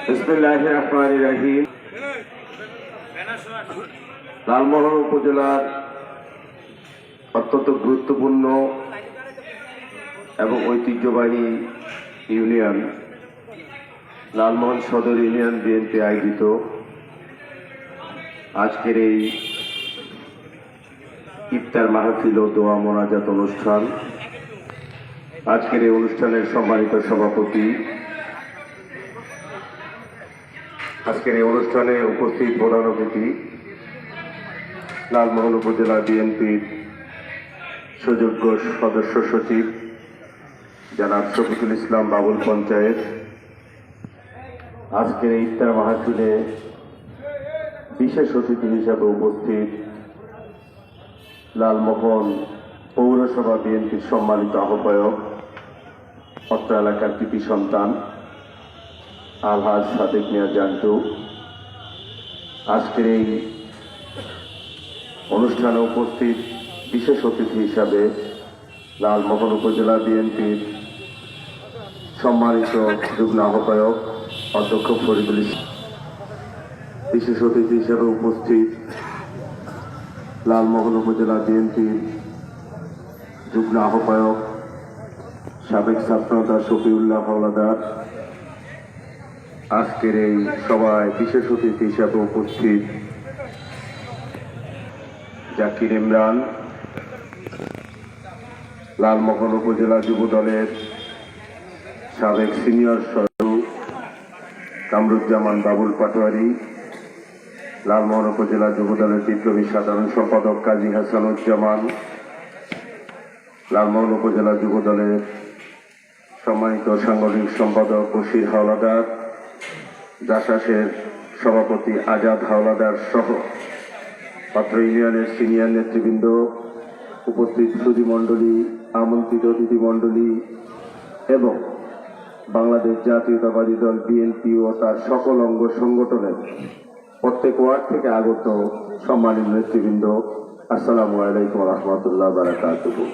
বিসমিল্লাহির রহমানির রহিম। লালমোহন উপজেলার অত্যন্ত গুরুত্বপূর্ণ এবং ঐতিহ্যবাহী ইউনিয়ন লালমোহন সদর ইউনিয়ন বিএনপি আয়োজিত আজকের এই ইফতার মাহফিল ও দোয়া মোনাজাত অনুষ্ঠান। আজকের এই অনুষ্ঠানের সম্মানিত সভাপতি, আজকের এই অনুষ্ঠানে উপস্থিত প্রধান অতিথি লালমোহন উপজেলা বিএনপির সুযোগ্য সদস্য সচিব জনাব শফিকুল ইসলাম বাবুল পঞ্চায়েত, আজকের এই ইফতার মাহফিলে বিশেষ অতিথি হিসাবে উপস্থিত লালমোহন পৌরসভা বিএনপির সম্মানিত আহ্বায়ক, অত্র এলাকার কৃতি সন্তান আলহাজ সাদেক মিয়া জান্টু, আজকের এই অনুষ্ঠানে উপস্থিত বিশেষ অতিথি হিসাবে লালমোহন উপজেলা বিএনপির সম্মানিত যুগ্ম আহ্বায়ক অধ্যক্ষ ফরিদুল ইসলাম, বিশেষ অতিথি হিসাবে উপস্থিত লালমোহন উপজেলা বিএনপির যুগ্ম আহ্বায়ক সাবেক ছাত্রনেতা শফিউল্লাহ হাওলাদার, আজকের এই সভায় বিশেষ অতিথি হিসাবে উপস্থিত জাকির ইমরান, লালমোহন উপজেলা যুব দলের সাবেক সিনিয়র সদস্য কামরুজ্জামান বাবুল পাটোয়ারি, লালমোহন উপজেলা যুব দলের বিপ্লবী সাধারণ সম্পাদক কাজী হাসানুজ্জামান, লালমোহন উপজেলা যুব দলের সম্মানিত সাংগঠনিক সম্পাদক বশির হাওলাদার, জাসাসের সভাপতি আজাদ হাওলাদার সহ অত্র ইউনিয়নের সিনিয়র নেতৃবৃন্দ, উপস্থিত সুধীমণ্ডলী, আমন্ত্রিত অতিথিমণ্ডলী এবং বাংলাদেশ জাতীয়তাবাদী দল বিএনপি ও তার সকল অঙ্গ সংগঠনের প্রত্যেক ওয়ার্ড থেকে আগত সম্মানিত নেতৃবৃন্দ, আসসালামু আলাইকুম রহমতুল্লাহ বারাকাতুহু।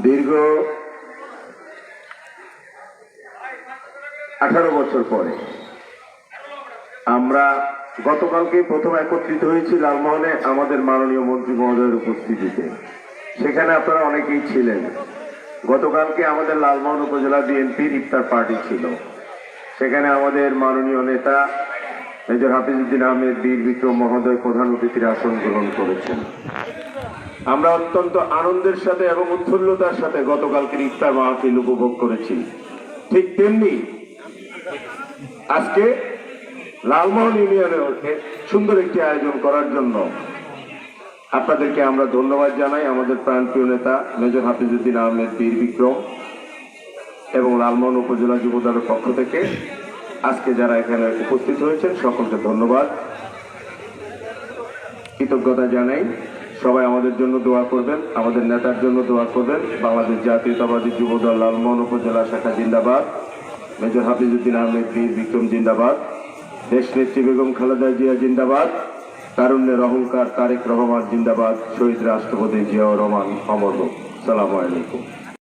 দীর্ঘ 18 বছর পরে আমরা গতকালকে প্রথম একত্রিত হয়েছি লালমোহনে আমাদের মাননীয় মন্ত্রী মহোদয়ের উপস্থিতিতে। সেখানে আপনারা অনেকেই ছিলেন। গতকালকে আমাদের লালমোহন উপজেলা বিএনপির ইফতার পার্টি ছিল। সেখানে আমাদের মাননীয় নেতা মেজর হাফিজউদ্দিন আহমেদ বীর বিক্রম মহোদয় প্রধান অতিথির আসন গ্রহণ করেছেন। আমরা অত্যন্ত আনন্দের সাথে এবং উৎফুল্লতার সাথে গতকালকের ইফতার মাহফিল উপভোগ করেছি। ঠিক তেমনি আজকে লালমোহন ইউনিয়নে সুন্দর একটি আয়োজন করার জন্য আপনাদেরকে আমরা ধন্যবাদ জানাই। আমাদের প্রাণপ্রিয় নেতা মেজর হাফিজউদ্দিন আহমেদ বীর বিক্রম এবং লালমোহন উপজেলা যুব দলের পক্ষ থেকে আজকে যারা এখানে উপস্থিত হয়েছেন সকলকে ধন্যবাদ, কৃতজ্ঞতা জানাই। সবাই আমাদের জন্য দোয়া করবেন, আমাদের নেতার জন্য দোয়া করবেন। বাংলাদেশ জাতীয়তাবাদী যুব দল লালমোহন উপজেলা শাখা জিন্দাবাদ, মেজর হাফিজউদ্দিন আহমেদ বীর বিক্রম জিন্দাবাদ, দেশনেত্রী বেগম খালেদা জিয়া জিন্দাবাদ, তারুণ্যের অহংকার তারেক রহমান জিন্দাবাদ, শহীদ রাষ্ট্রপতি জিয়াউর রহমান অমর হোক। আসসালামু আলাইকুম।